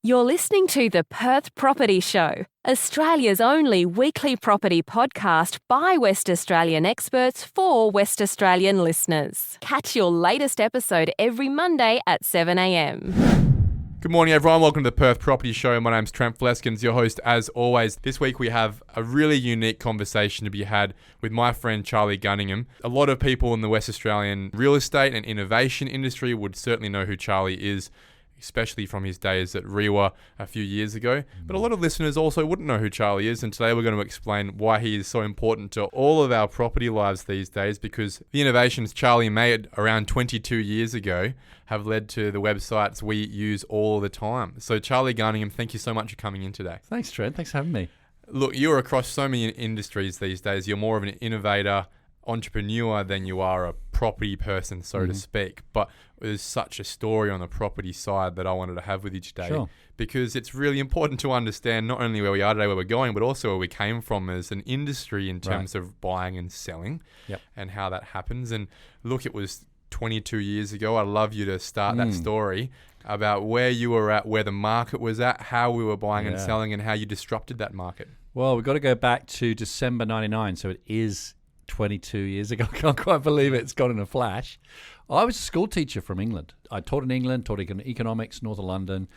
You're listening to the Perth Property Show, Australia's only weekly property podcast by West Australian experts for West Australian listeners. Catch your latest episode every Monday at 7 a.m. Good morning, everyone. Welcome to the Perth Property Show. My name's Trent Fleskins, your host as always. This week we have a really unique conversation to be had with my friend Charlie Gunningham. A lot of people in the West Australian real estate and innovation industry would certainly know who Charlie is, especially from his days at Rewa a few years ago. But a lot of listeners also wouldn't know who Charlie is, and today we're going to explain why he is so important to all of our property lives these days, because the innovations Charlie made around 22 years ago have led to the websites we use all the time. So Charlie Gunningham, thank you so much for coming in today. Thanks, Trent. Thanks for having me. Look, you're across so many industries these days. You're more of an innovator, entrepreneur than you are a property person, so to speak. But there's such a story on the property side that I wanted to have with you today, because it's really important to understand not only where we are today, where we're going, but also where we came from as an industry in terms of buying and selling and how that happens. And look, it was 22 years ago. I'd love you to start that story about where you were at, where the market was at, how we were buying and selling, and how you disrupted that market. Well, we've got to go back to December 99, so it is 22 years ago. I can't quite believe it. It's gone in a flash. I was a school teacher from England. I taught in England, taught economics, north of London.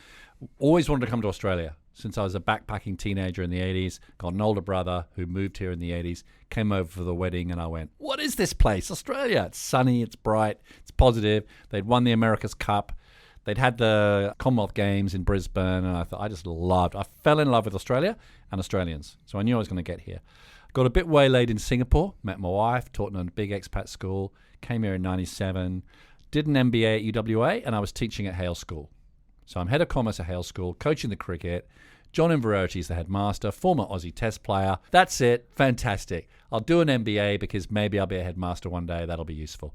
Always wanted to come to Australia since I was a backpacking teenager in the 80s. Got an older brother who moved here in the 80s, came over for the wedding, and I went, what is this place? Australia. It's sunny, it's bright, it's positive. They'd won the America's Cup. They'd had the Commonwealth Games in Brisbane, and I fell in love with Australia and Australians. So I knew I was going to get here. Got a bit waylaid in Singapore, met my wife, taught in a big expat school, came here in 97, did an MBA at UWA, and I was teaching at Hale School. So I'm head of commerce at Hale School, coaching the cricket. John Inverarity is the headmaster, former Aussie Test player. That's it. Fantastic. I'll do an MBA because maybe I'll be a headmaster one day. That'll be useful.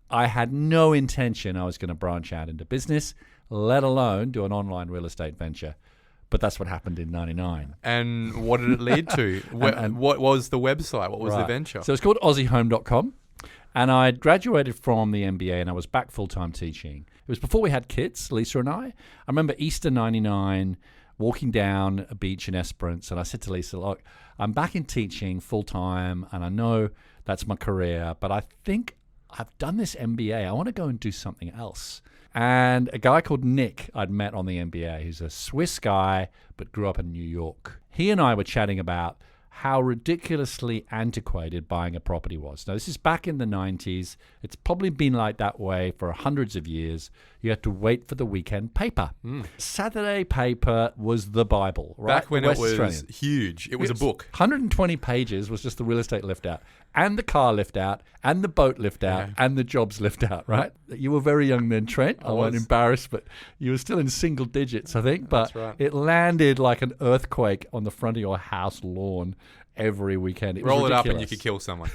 I had no intention I was going to branch out into business, let alone do an online real estate venture. But that's what happened in 99. And what did it lead to? What was the website? What was the venture? So it's called AussieHome.com. And I graduated from the MBA and I was back full-time teaching. It was before we had kids, Lisa and I. I remember Easter 99, walking down a beach in Esperance. And I said to Lisa, look, I'm back in teaching full-time and I know that's my career, but I think I've done this MBA. I want to go and do something else. And a guy called Nick I'd met on the MBA. He's a Swiss guy, but grew up in New York. He and I were chatting about how ridiculously antiquated buying a property was. Now, this is back in the 90s. It's probably been like that way for hundreds of years. You had to wait for the weekend paper. Saturday paper was the Bible, right? Back when it was huge. It was a book. 120 pages was just the real estate lift out, and the car lift out, and the boat lift out, and the jobs lift out, right? You were very young then, Trent. I wasn't embarrassed, but you were still in single digits, I think. But it landed like an earthquake on the front of your house lawn every weekend. Roll it up and you could kill someone.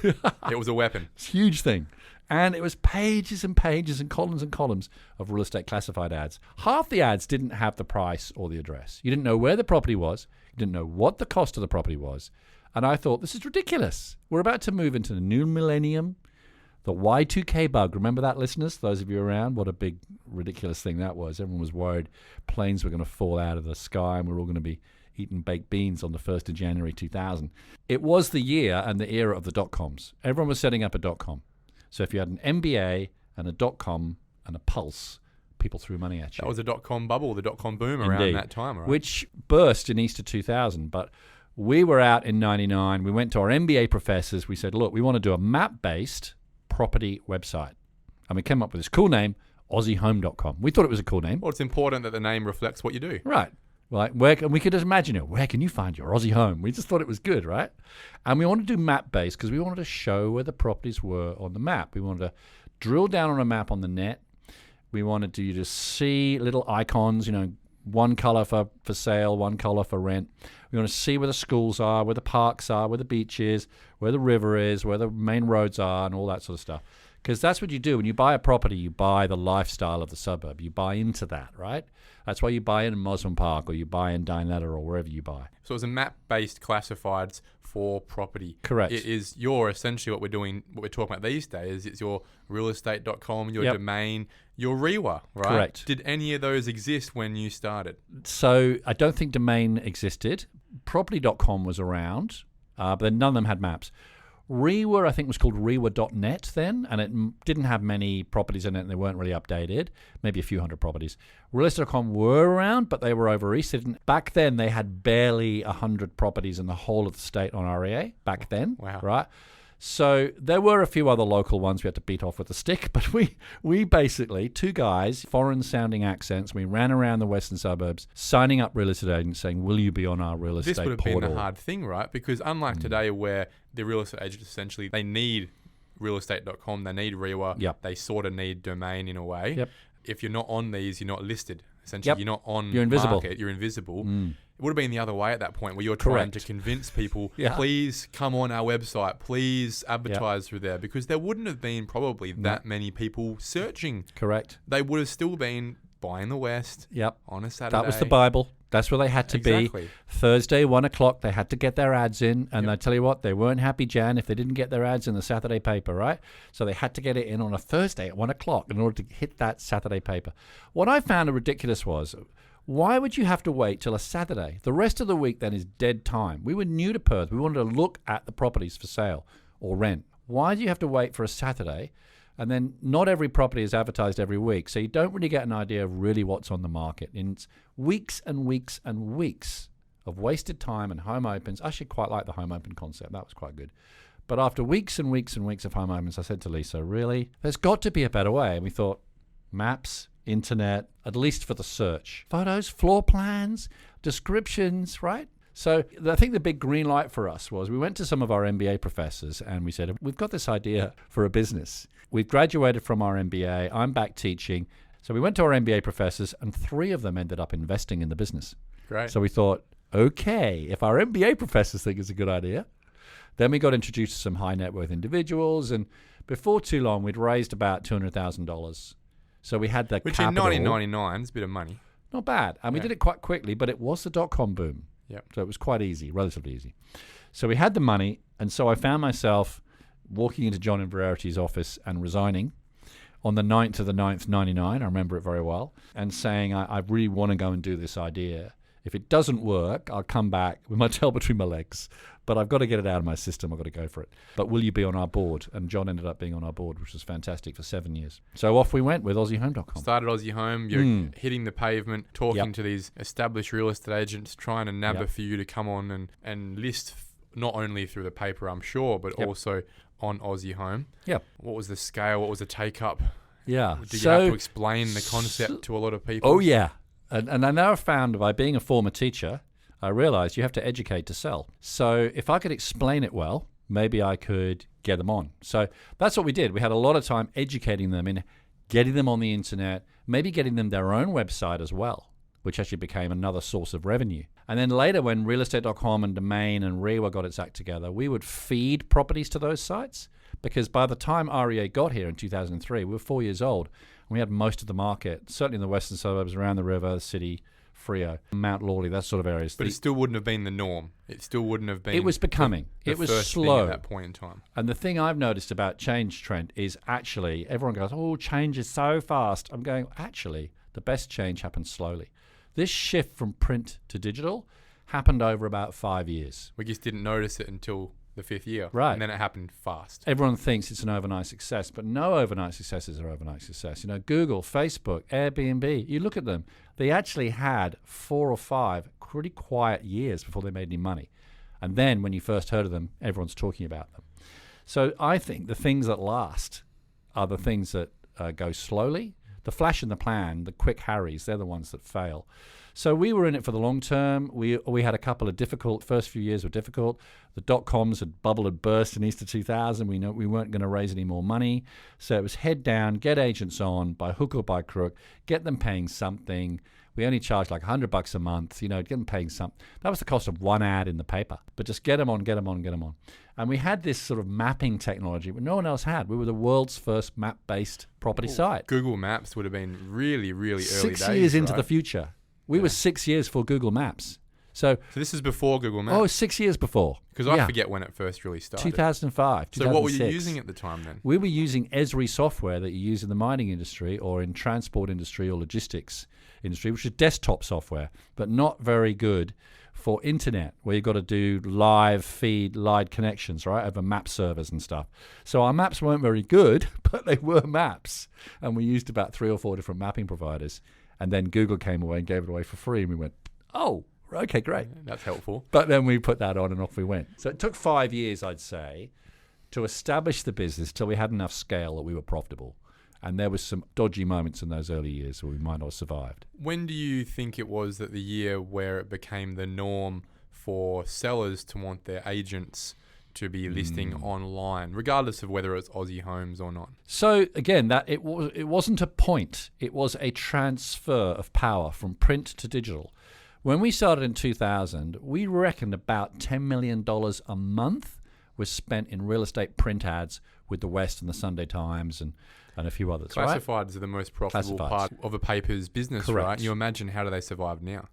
It was a weapon. It's a huge thing. And it was pages and pages and columns of real estate classified ads. Half the ads didn't have the price or the address. You didn't know where the property was. You didn't know what the cost of the property was. And I thought, this is ridiculous. We're about to move into the new millennium. The Y2K bug. Remember that, listeners? Those of you around, what a big, ridiculous thing that was. Everyone was worried planes were going to fall out of the sky and we're all going to be eating baked beans on the 1st of January 2000. It was the year and the era of the dot-coms. Everyone was setting up a dot-com. So if you had an MBA and a dot-com and a pulse, people threw money at you. That was a dot-com bubble, the dot-com boom around that time, right? Which burst in Easter 2000. But we were out in 99. We went to our MBA professors. We said, look, we want to do a map-based property website. And we came up with this cool name, AussieHome.com. We thought it was a cool name. Well, it's important that the name reflects what you do. Right. Like, we could just imagine it. Where can you find your Aussie home? We just thought it was good, right? And we wanted to do map-based because we wanted to show where the properties were on the map. We wanted to drill down on a map on the net. We wanted you to see little icons, one color for sale, one color for rent. We want to see where the schools are, where the parks are, where the beach is, where the river is, where the main roads are, and all that sort of stuff. Because that's what you do. When you buy a property, you buy the lifestyle of the suburb. You buy into that, right? That's why you buy in Mosman Park or you buy in Dinetta or wherever you buy. So it was a map-based classifieds for property. Correct. It is your essentially what we're talking about these days. It's your realestate.com, your domain, your REWA, right? Correct. Did any of those exist when you started? So I don't think domain existed. Property.com was around, but then none of them had maps. REWA, I think, was called REWA.net then, and it didn't have many properties in it, and they weren't really updated, maybe a few hundred properties. Realestate.com were around, but they were over east. Back then, they had barely 100 properties in the whole of the state on REA, back then, right? So there were a few other local ones we had to beat off with a stick, but we basically, two guys, foreign-sounding accents, we ran around the western suburbs, signing up real estate agents saying, will you be on our real estate portal? This would have been the hard thing, right? Because unlike today where the real estate agents essentially, they need realestate.com, they need REWA, they sort of need domain in a way. If you're not on these, you're not listed. Essentially, you're not on invisible. Market, you're invisible. It would have been the other way at that point where you're trying to convince people, please come on our website, please advertise through there, because there wouldn't have been probably that many people searching. Correct. They would have still been buying the West on a Saturday. That was the Bible. That's where they had to be. Thursday, 1 o'clock, they had to get their ads in. And I tell you what, they weren't happy, Jan, if they didn't get their ads in the Saturday paper, right? So they had to get it in on a Thursday at 1 o'clock in order to hit that Saturday paper. What I found ridiculous was, why would you have to wait till a Saturday? The rest of the week then is dead time. We were new to Perth. We wanted to look at the properties for sale or rent. Why do you have to wait for a Saturday? And then not every property is advertised every week, so you don't really get an idea of really what's on the market. And it's weeks and weeks and weeks of wasted time and home opens. I actually quite like the home open concept. That was quite good. But after weeks and weeks and weeks of home opens, I said to Lisa, really, there's got to be a better way. And we thought, maps, internet, at least for the search. Photos, floor plans, descriptions, right? So I think the big green light for us was we went to some of our MBA professors and we said, we've got this idea for a business. We've graduated from our MBA. I'm back teaching. So we went to our MBA professors and 3 of them ended up investing in the business. Great. So we thought, okay, if our MBA professors think it's a good idea, then we got introduced to some high net worth individuals. And before too long, we'd raised about $200,000. So we had the Which capital. in 1999 is a bit of money. Not bad. And we did it quite quickly, but it was the dot-com boom. So it was quite easy, relatively easy. So we had the money, and so I found myself walking into John and Verity's office and resigning on the 9th of the 9th, 99, I remember it very well, and saying, I really want to go and do this idea. If it doesn't work, I'll come back with my tail between my legs. But I've got to get it out of my system. I've got to go for it. But will you be on our board? And John ended up being on our board, which was fantastic for 7 years. So off we went with AussieHome.com. Started Aussie Home. You're hitting the pavement, talking to these established real estate agents, trying to nab a few to come on and list not only through the paper, I'm sure, but also on Aussie Home. What was the scale? What was the take-up? Did you have to explain the concept to a lot of people? Oh, yeah. And I now found by being a former teacher, I realized you have to educate to sell. So if I could explain it well, maybe I could get them on. So that's what we did. We had a lot of time educating them in getting them on the internet, maybe getting them their own website as well, which actually became another source of revenue. And then later when realestate.com and Domain and REWA got its act together, we would feed properties to those sites because by the time REA got here in 2003, we were 4 years old and we had most of the market, certainly in the western suburbs, around the river, the city, Freo, Mount Lawley, that sort of areas. But it still wouldn't have been the norm. It still wouldn't have been. It was becoming. It was first slow thing at that point in time. And the thing I've noticed about change, Trent, is actually everyone goes, "Oh, change is so fast." I'm going, actually, the best change happens slowly. This shift from print to digital happened over about 5 years. We just didn't notice it until the 5th year. Right. And then it happened fast. Everyone thinks it's an overnight success, but no overnight successes are overnight success. You know, Google, Facebook, Airbnb, you look at them, they actually had 4 or 5 pretty quiet years before they made any money. And then when you first heard of them, everyone's talking about them. So I think the things that last are the things that go slowly. The flash in the plan, the quick Harrys, they're the ones that fail. So we were in it for the long term. We had a couple of first few years were difficult. The dot-coms bubble had burst in Easter 2000. We know we weren't going to raise any more money. So it was head down, get agents on by hook or by crook, get them paying something. We only charged like $100 a month, get them paying something. That was the cost of one ad in the paper. But just get them on. And we had this sort of mapping technology that no one else had. We were the world's first map-based property site. Google Maps would have been really, really early days. 6 years into right? the future. We were 6 years for Google Maps. So this is before Google Maps? Oh, 6 years before. Because I forget when it first really started. 2005, 2006. So what were you using at the time then? We were using Esri software that you use in the mining industry or in transport industry or logistics industry, which is desktop software, but not very good for internet, where you've got to do live feed, live connections, right, over map servers and stuff. So our maps weren't very good, but they were maps. And we used about 3 or 4 different mapping providers. And then Google came away and gave it away for free. And we went, oh, okay, great. That's helpful. But then we put that on and off we went. So it took 5 years, I'd say, to establish the business till we had enough scale that we were profitable. And there was some dodgy moments in those early years where we might not have survived. When do you think it was that the year where it became the norm for sellers to want their agents to be listing online, regardless of whether it's Aussie Homes or not? So again, that it wasn't a point. It was a transfer of power from print to digital. When we started in 2000, we reckoned about $10 million a month was spent in real estate print ads with the West and the Sunday Times and a few others. Classifieds are the most profitable part of a paper's business, Correct. right? You imagine, how do they survive now?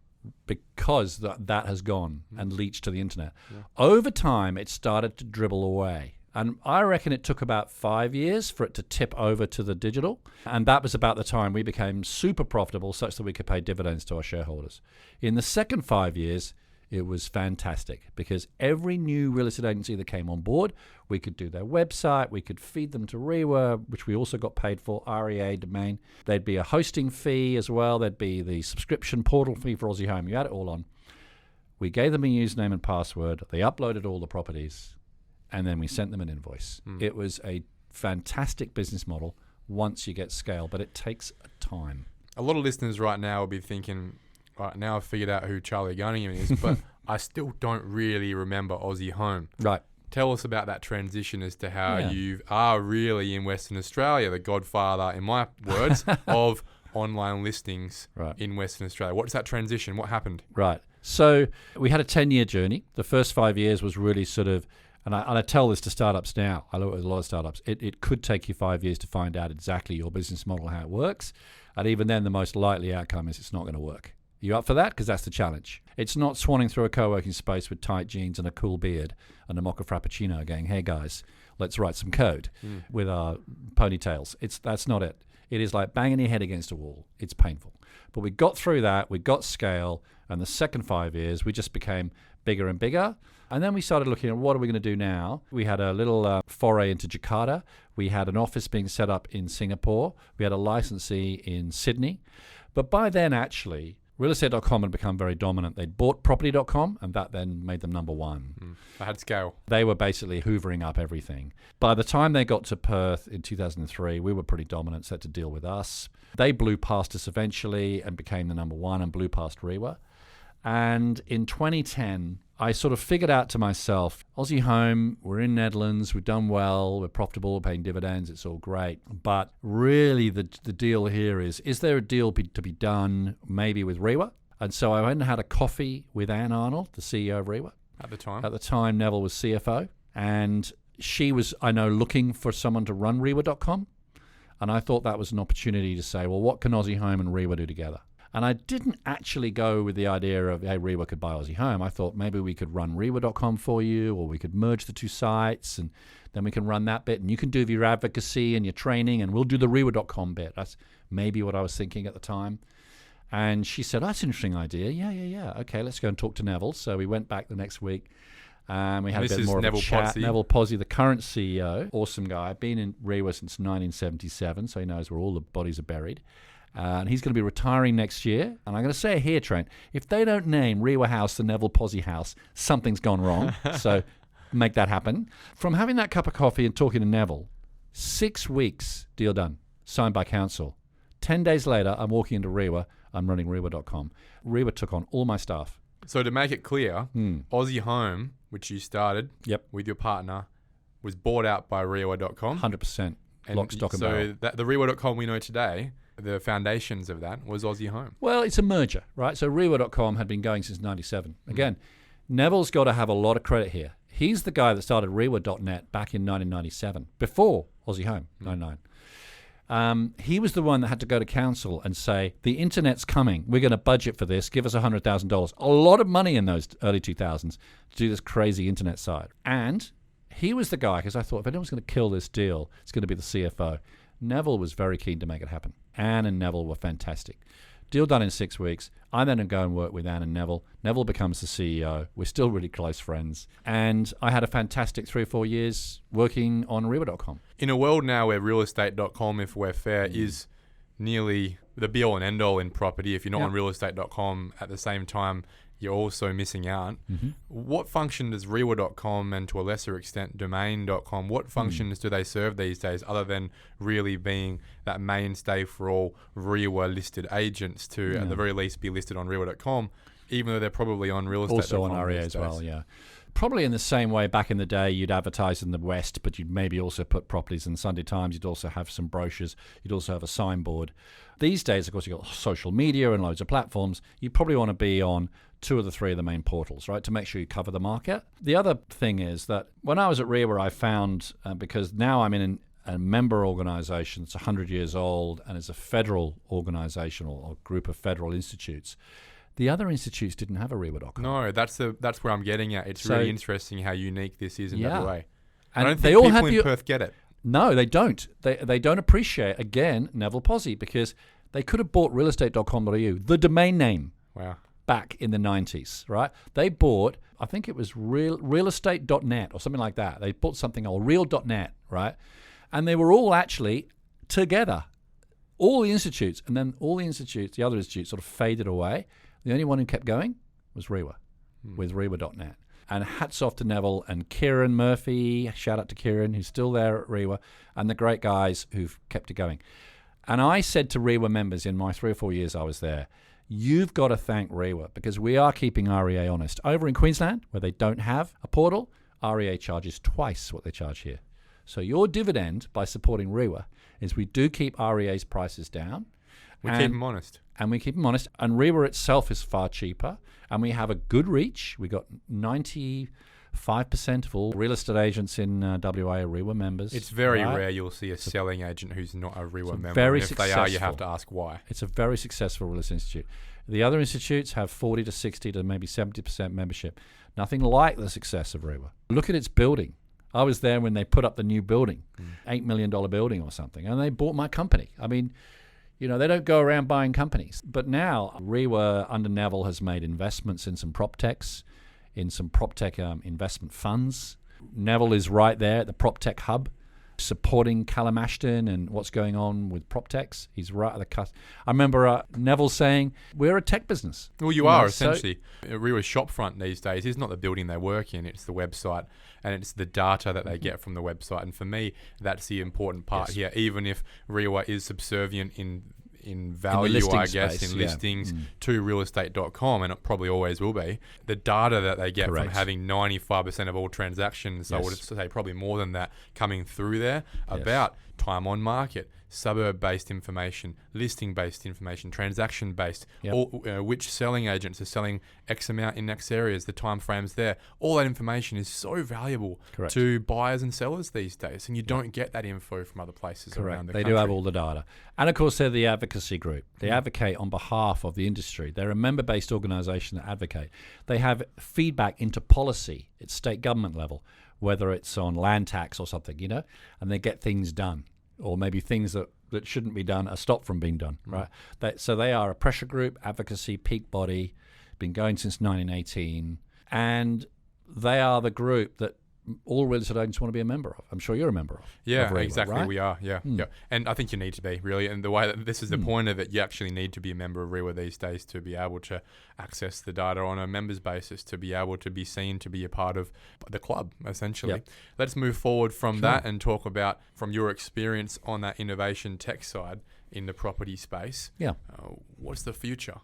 Because that has gone and leached to the internet. Yeah. Over time, it started to dribble away. And I reckon it took about 5 years for it to tip over to the digital. And that was about the time we became super profitable such that we could pay dividends to our shareholders. In the second 5 years, it was fantastic because every new real estate agency that came on board, we could do their website, we could feed them to REWA, which we also got paid for, REA domain. There'd be a hosting fee as well. There'd be the subscription portal fee for Aussie Home. You had it all on. We gave them a username and password. They uploaded all the properties, and then we sent them an invoice. It was a fantastic business model once you get scale, but it takes time. A lot of listeners right now will be thinking, right, now I've figured out who Charlie Gunningham is, but I still don't really remember Aussie Home. Right. Tell us about that transition as to how you are really in Western Australia, the godfather, in my words, of online listings in Western Australia. What's that transition? What happened? Right. So we had a 10-year journey. The first 5 years was really sort of, and I tell this to startups now. I look at a lot of startups. It could take you 5 years to find out exactly your business model, how it works. And even then, the most likely outcome is it's not going to work. You up for that? Because that's the challenge. It's not swanning through a co-working space with tight jeans and a cool beard and a mocha frappuccino going, hey guys, let's write some code with our ponytails. That's not it. It is like banging your head against a wall. It's painful. But we got through that. We got scale. And the second 5 years, we just became bigger and bigger. And then we started looking at what are we going to do now. We had a little foray into Jakarta. We had an office being set up in Singapore. We had a licensee in Sydney. But by then, actually, realestate.com had become very dominant. They'd bought property.com, and that then made them number one. They had scale. They were basically hoovering up everything. By the time they got to Perth in 2003, we were pretty dominant, so had to deal with us. They blew past us eventually and became the number one and blew past REWA. And in 2010, I sort of figured out to myself, Aussie Home, we're in Netherlands, we've done well, we're profitable, we're paying dividends, it's all great. But really the deal here is there a deal to be done maybe with REWA? And so I went and had a coffee with Anne Arnold, the CEO of REWA. At the time? At the time, Neville was CFO. And she was, I know, looking for someone to run REWA.com. And I thought that was an opportunity to say, well, what can Aussie Home and REWA do together? And I didn't actually go with the idea of, hey, REWA could buy Aussie Home. I thought maybe we could run REWA.com for you, or we could merge the two sites, and then we can run that bit. And you can do your advocacy and your training, and we'll do the REWA.com bit. That's maybe what I was thinking at the time. And she said, that's an interesting idea. Yeah. Okay, let's go and talk to Neville. So we went back the next week. And we had a bit more of a chat. Neville Pozzi, the current CEO, awesome guy. Been in REWA since 1977, so he knows where all the bodies are buried. And he's going to be retiring next year. And I'm going to say here, Trent, if they don't name REWA House the Neville Pozzi House, something's gone wrong. So make that happen. From having that cup of coffee and talking to Neville, 6 weeks, deal done, signed by council. 10 days later, I'm walking into REWA. I'm running REWA.com. REWA took on all my staff. So to make it clear, Aussie Home, which you started with your partner, was bought out by REWA.com. 100%. Lock, stock, and barrel. So the REWA.com we know today, the foundations of that was Aussie Home. Well, it's a merger, right? So REWA.com had been going since 97. Again, Neville's got to have a lot of credit here. He's the guy that started REWA.net back in 1997, before Aussie Home, 99. He was the one that had to go to council and say, the internet's coming. We're going to budget for this. Give us $100,000. A lot of money in those early 2000s to do this crazy internet side. And he was the guy, because I thought, if anyone's going to kill this deal, it's going to be the CFO. Neville was very keen to make it happen. Anne and Neville were fantastic. Deal done in 6 weeks. I then go and work with Anne and Neville. Neville becomes the CEO. We're still really close friends. And I had a fantastic 3 or 4 years working on Rewa.com. In a world now where realestate.com, if we're fair, is nearly the be-all and end-all in property, if you're not on realestate.com at the same time, you're also missing out. What function does Rewa.com and to a lesser extent Domain.com, what functions do they serve these days other than really being that mainstay for all Rewa listed agents to at the very least be listed on Rewa.com, even though they're probably on realestate.com Also on REA as well, yeah. Probably in the same way back in the day you'd advertise in the West, but you'd maybe also put properties in Sunday Times. You'd also have some brochures. You'd also have a signboard. These days, of course, you've got social media and loads of platforms. You probably want to be on 2 of the 3 of the main portals, right, to make sure you cover the market. The other thing is that when I was at REA, where I found, because now I'm in a member organization that's 100 years old and is a federal organization or group of federal institutes, the other institutes didn't have a Rewa.com. No, that's where I'm getting at. It's really interesting how unique this is in WA. And I don't they think all people have in Perth get it. No, they don't. They don't appreciate, again, Neville Posse, because they could have bought realestate.com.au, the domain name. Wow. Back in the 90s, right? They bought, I think it was realestate.net or something like that. They bought something, or real.net, right? And they were all actually together, all the institutes. And then all the institutes, the other institutes, sort of faded away. The only one who kept going was Rewa, with Rewa.net. And hats off to Neville and Kieran Murphy. Shout out to Kieran, who's still there at Rewa, and the great guys who've kept it going. And I said to Rewa members in my 3 or 4 years I was there, you've got to thank Rewa, because we are keeping REA honest. Over in Queensland, where they don't have a portal, REA charges twice what they charge here. So your dividend by supporting Rewa is we do keep REA's prices down. We keep them honest. And we keep them honest. And Rewa itself is far cheaper. And we have a good reach. We got 95% of all real estate agents in WA are Rewa members. It's very rare you'll see a selling agent who's not a Rewa member. Very and if they are, you have to ask why. It's a very successful real estate institute. The other institutes have 40 to 60 to maybe 70% membership. Nothing like the success of Rewa. Look at its building. I was there when they put up the new building, $8 million building or something, and they bought my company. I mean, you know, they don't go around buying companies. But now Rewa under Neville has made investments in some PropTechs, in some PropTech investment funds. Neville is right there at the PropTech hub, supporting Callum Ashton and what's going on with PropTechs. He's right at the cusp. I remember Neville saying, we're a tech business. Well, you are, essentially. Rewa's shopfront these days is not the building they work in, it's the website, and it's the data that they get from the website. And for me, that's the important part here. Even if Rewa is subservient in value, I guess, space, in listings to realestate.com, and it probably always will be, the data that they get from having 95% of all transactions, I would say probably more than that, coming through there about time on market, suburb-based information, listing-based information, transaction-based, which selling agents are selling X amount in X areas, the time frames there. All that information is so valuable to buyers and sellers these days, and you don't get that info from other places around the country. They do have all the data. And of course, they're the advocacy group. They advocate on behalf of the industry. They're a member-based organisation that advocate. They have feedback into policy at state government level, whether it's on land tax or something, you know, and they get things done. Or maybe things that shouldn't be done are stopped from being done, right? So they are a pressure group, advocacy, peak body, been going since 1918, and they are the group that all real estate agents want to be a member of. I'm sure you're a member of. Yeah, Rewa, exactly. Right? We are. Yeah. And I think you need to be, really. And the way that this is the point of it, you actually need to be a member of Rewa these days to be able to access the data on a members basis, to be able to be seen, to be a part of the club, essentially. Let's move forward from that and talk about, from your experience on that innovation tech side in the property space. What's the future?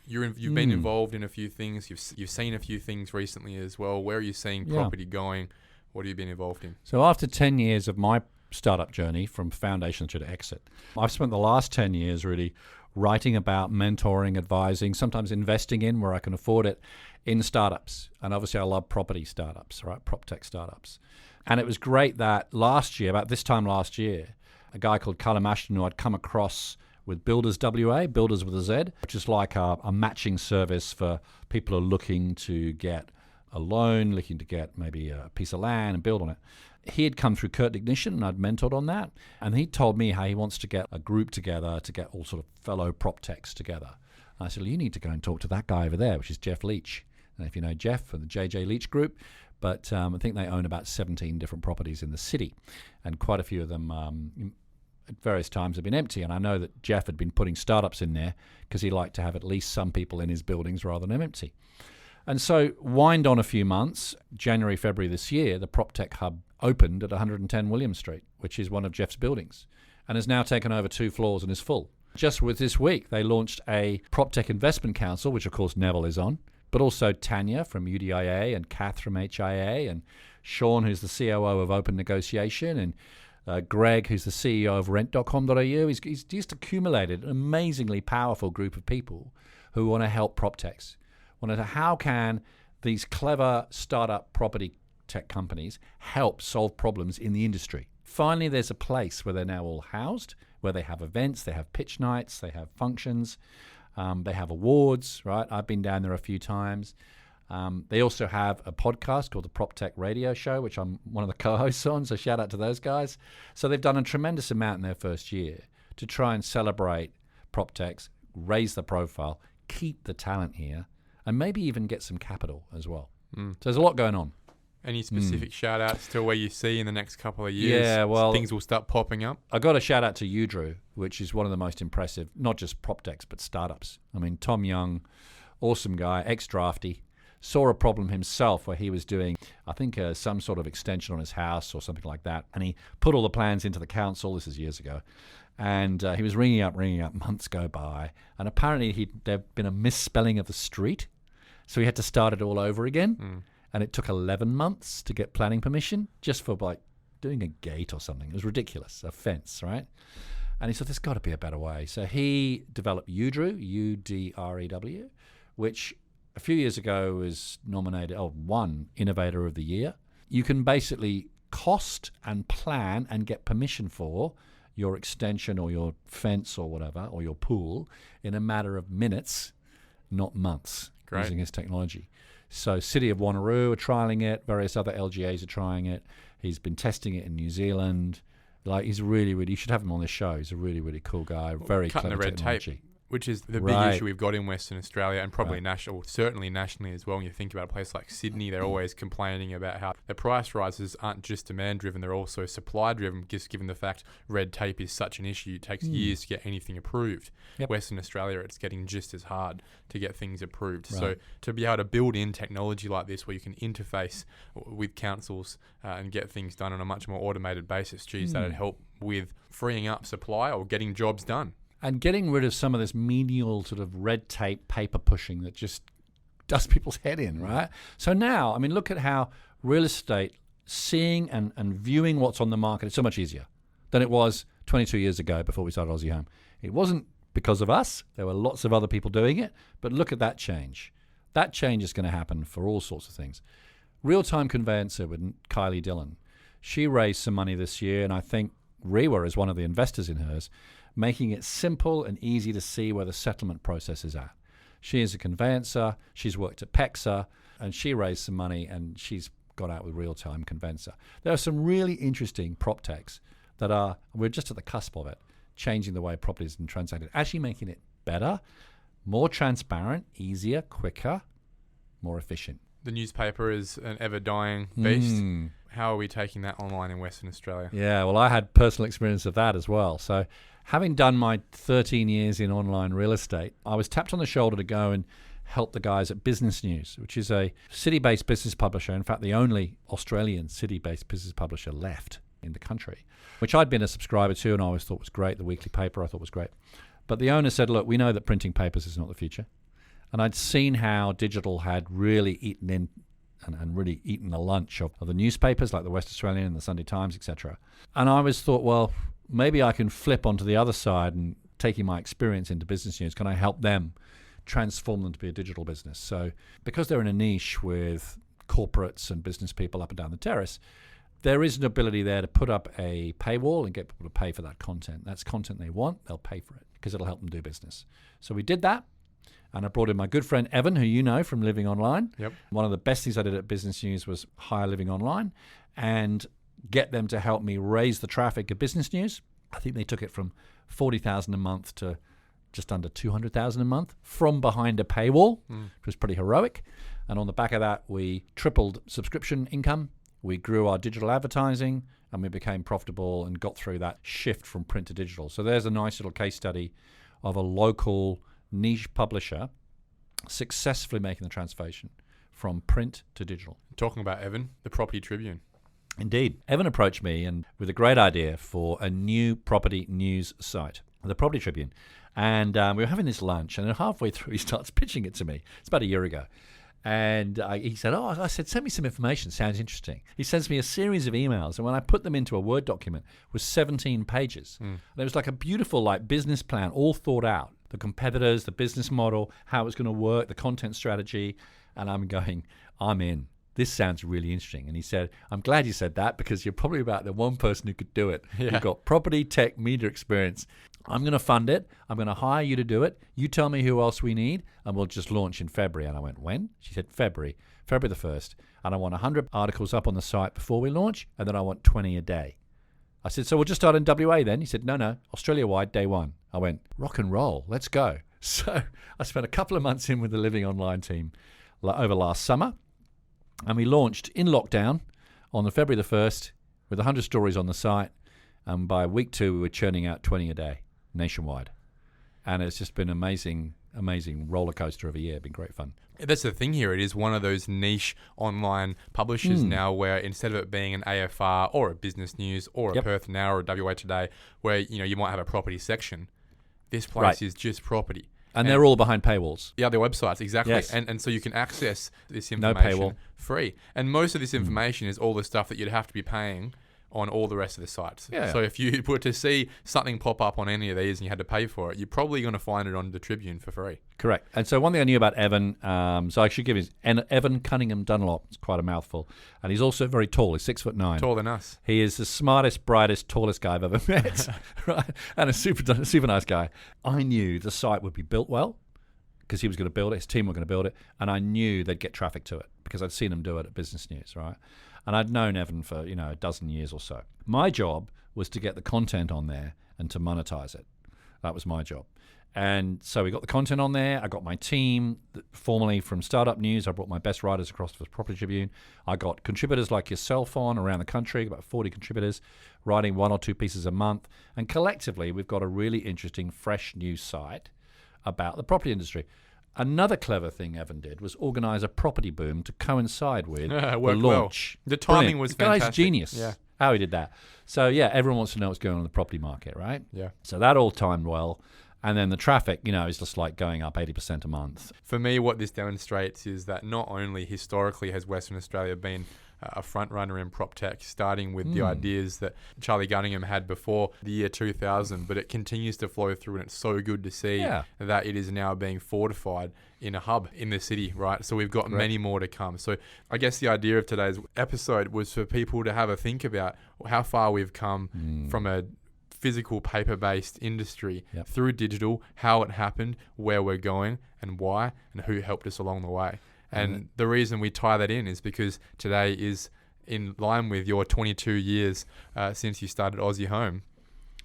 You've been involved in a few things. You've seen a few things recently as well. Where are you seeing property going? What have you been involved in? So after 10 years of my startup journey from foundation to exit, I've spent the last 10 years really writing about mentoring, advising, sometimes investing in where I can afford it in startups. And obviously I love property startups, right? PropTech startups. And it was great that last year, about this time last year, a guy called Callum Ashton who I'd come across with Builders WA, Builders with a Z, which is like a matching service for people who are looking to get a loan, looking to get maybe a piece of land and build on it. He had come through Kurt Ignition, and I'd mentored on that. And he told me how he wants to get a group together to get all sort of fellow PropTechs together. And I said, well, you need to go and talk to that guy over there, which is Jeff Leach. And if you know Jeff from the JJ Leach Group, but I think they own about 17 different properties in the city. And quite a few of them at various times have been empty. And I know that Jeff had been putting startups in there because he liked to have at least some people in his buildings rather than them empty. And so wind on a few months, January, February this year, the PropTech Hub opened at 110 William Street, which is one of Jeff's buildings, and has now taken over 2 floors and is full. Just with this week, they launched a PropTech Investment Council, which of course Neville is on, but also Tanya from UDIA and Kath from HIA and Sean, who's the COO of Open Negotiation, and Greg, who's the CEO of rent.com.au. He's just accumulated an amazingly powerful group of people who want to help PropTechs. How can these clever startup property tech companies help solve problems in the industry? Finally, there's a place where they're now all housed, where they have events, they have pitch nights, they have functions, they have awards, right? I've been down there a few times. They also have a podcast called the PropTech Radio Show, which I'm one of the co-hosts on, so shout out to those guys. So they've done a tremendous amount in their first year to try and celebrate PropTechs, raise the profile, keep the talent here, and maybe even get some capital as well. So there's a lot going on. Any specific shout-outs to where you see in the next couple of years things will start popping up? I got a shout-out to Udrew, which is one of the most impressive, not just PropTechs, but startups. I mean, Tom Young, awesome guy, ex-drafty, saw a problem himself where he was doing, I think, some sort of extension on his house or something like that, and he put all the plans into the council. This is years ago. And he was ringing up, months go by, and apparently there'd been a misspelling of the street, so he had to start it all over again. And it took 11 months to get planning permission just for like doing a gate or something. It was ridiculous, a fence, right? And he said, there's got to be a better way. So he developed Udrew, UDREW, which a few years ago was won Innovator of the Year. You can basically cost and plan and get permission for your extension or your fence or whatever, or your pool in a matter of minutes, not months, using his technology. So City of Wanneroo are trialing it. Various other LGAs are trying it. He's been testing it in New Zealand. Like, he's really, you should have him on this show. He's a really, really cool guy. Very cutting clever the red technology. tape, which is the big issue we've got in Western Australia, and probably national, certainly nationally as well. When you think about a place like Sydney, they're always complaining about how the price rises aren't just demand driven, they're also supply driven, just given the fact red tape is such an issue. It takes years to get anything approved. Western Australia, it's getting just as hard to get things approved. So to be able to build in technology like this where you can interface with councils and get things done on a much more automated basis, that'd help with freeing up supply or getting jobs done. And getting rid of some of this menial sort of red tape paper pushing that just does people's head in, right? So now, I mean, look at how real estate, seeing and viewing what's on the market is so much easier than it was 22 years ago before we started Aussie Home. It wasn't because of us. There were lots of other people doing it. But look at that change. That change is going to happen for all sorts of things. Real-time conveyancer with Kylie Dillon. She raised some money this year, and I think Rewa is one of the investors in hers, making it simple and easy to see where the settlement process is at. She is a conveyancer, she's worked at PEXA, and she raised some money and she's got out with real-time conveyancer. There are some really interesting PropTechs that we're just at the cusp of it, changing the way property is transacted, actually making it better, more transparent, easier, quicker, more efficient. The newspaper is an ever-dying beast. How are we taking that online in Western Australia? Yeah, well, I had personal experience of that as well. So having done my 13 years in online real estate, I was tapped on the shoulder to go and help the guys at Business News, which is a city-based business publisher. In fact, the only Australian city-based business publisher left in the country, which I'd been a subscriber to and I always thought was great. The weekly paper I thought was great. But the owner said, look, we know that printing papers is not the future. And I'd seen how digital had really eaten in and really eaten the lunch of the newspapers like the West Australian and the Sunday Times, etc. And I always thought, well, maybe I can flip onto the other side and taking my experience into Business News, can I help them transform them to be a digital business? So because they're in a niche with corporates and business people up and down the terrace, there is an ability there to put up a paywall and get people to pay for that content. That's content they want. They'll pay for it because it'll help them do business. So we did that. And I brought in my good friend Evan, who you know from Living Online. Yep. One of the best things I did at Business News was hire Living Online and get them to help me raise the traffic of Business News. I think they took it from 40,000 a month to just under 200,000 a month from behind a paywall, which was pretty heroic. And on the back of that, we tripled subscription income. We grew our digital advertising and we became profitable and got through that shift from print to digital. So there's a nice little case study of a local niche publisher successfully making the transformation from print to digital. Talking about Evan, the Property Tribune. Indeed. Evan approached me and with a great idea for a new property news site, the Property Tribune. And we were having this lunch, and then halfway through he starts pitching it to me. It's about a year ago. And he said, I said, send me some information. Sounds interesting. He sends me a series of emails. And when I put them into a Word document, it was 17 pages. And it was like a beautiful business plan, all thought out. The competitors, the business model, how it was going to work, the content strategy. And I'm going, I'm in. This sounds really interesting. And he said, I'm glad you said that because you're probably about the one person who could do it. Yeah. You've got property, tech, media experience. I'm going to fund it. I'm going to hire you to do it. You tell me who else we need, and we'll just launch in February. And I went, when? She said, February the 1st. And I want 100 articles up on the site before we launch, and then I want 20 a day. I said, so we'll just start in WA then? He said, no, Australia-wide, day one. I went, rock and roll, let's go. So I spent a couple of months in with the Living Online team over last summer, and we launched in lockdown on the February the 1st with 100 stories on the site, and by week 2 we were churning out 20 a day nationwide. And it's just been amazing roller coaster of a year. Been great fun. That's the thing here. It is one of those niche online publishers now where instead of it being an AFR or a Business News or a Perth Now or a WA Today where you might have a property section, this place is just property. And they're all behind paywalls. Yeah, their websites, exactly. Yes. And so you can access this information free. And most of this information is all the stuff that you'd have to be paying on all the rest of the sites. Yeah. So if you were to see something pop up on any of these and you had to pay for it, you're probably going to find it on the Tribune for free. Correct. And so one thing I knew about Evan, so I should give his Evan Gunningham Dunlop. It's quite a mouthful. And he's also very tall. He's 6'9". Taller than us. He is the smartest, brightest, tallest guy I've ever met. Right? And a super nice guy. I knew the site would be built well because he was going to build it. His team were going to build it. And I knew they'd get traffic to it because I'd seen them do it at Business News, right? And I'd known Evan for, a dozen years or so. My job was to get the content on there and to monetize it. That was my job. And so we got the content on there. I got my team, formerly from Startup News. I brought my best writers across to the Property Tribune. I got contributors like yourself on around the country, about 40 contributors, writing 1 or 2 pieces a month. And collectively, we've got a really interesting, fresh news site about the property industry. Another clever thing Evan did was organise a property boom to coincide with the launch. Well. The timing was fantastic. The guy's genius. Yeah. How he did that. So, everyone wants to know what's going on in the property market, right? Yeah. So that all timed well. And then the traffic, is just like going up 80% a month. For me, what this demonstrates is that not only historically has Western Australia been a front runner in PropTech, starting with the ideas that Charlie Gunningham had before the year 2000, but it continues to flow through, and it's so good to see that it is now being fortified in a hub in the city, right? So we've got many more to come. So I guess the idea of today's episode was for people to have a think about how far we've come from a physical paper-based industry through digital, how it happened, where we're going and why, and who helped us along the way. And the reason we tie that in is because today is in line with your 22 years since you started Aussie Home.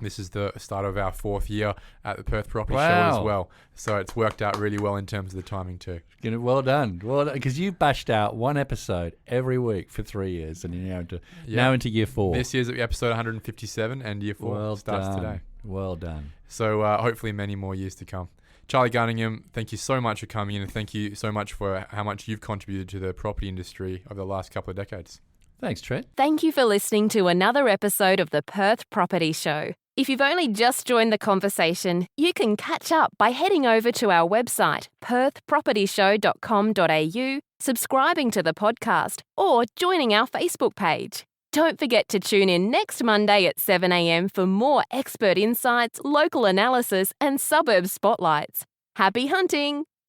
This is the start of our 4th year at the Perth Property Show as well. So it's worked out really well in terms of the timing too. Well done. Because you bashed out one episode every week for 3 years, and you're now into year 4. This year's episode 157, and year 4 starts today. Well done. So hopefully many more years to come. Charlie Gunningham, thank you so much for coming in, and thank you so much for how much you've contributed to the property industry over the last couple of decades. Thanks, Trent. Thank you for listening to another episode of the Perth Property Show. If you've only just joined the conversation, you can catch up by heading over to our website, perthpropertyshow.com.au, subscribing to the podcast, or joining our Facebook page. Don't forget to tune in next Monday at 7 a.m. for more expert insights, local analysis, and suburb spotlights. Happy hunting!